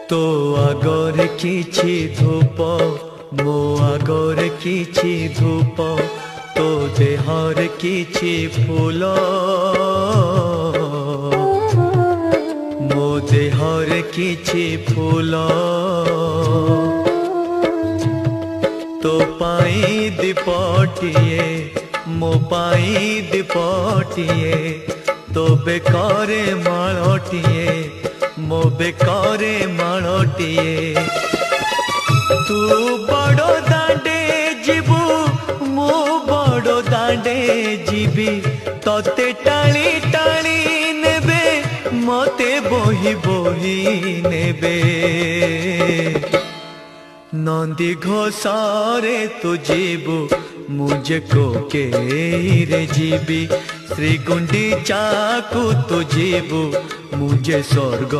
तो आगरे किछि धूप मो आगरे किछि धूप तो देहर किछि फूल मो देहर किछि फूल तो पाई दीपटिए मो पाई दीपटिए तो बेकारे माळटिए मो बेकारे माळटिए तू बड़ दांडे जीवु मो बड़ दांडे जीवी तते टाणी टाणी नेबे मते बोही बोही नेबे नंदी घोषारे तू जीवु मुझे को के रे जीवी श्री गुंडीचा को तू जीवु मुझे स्वर्ग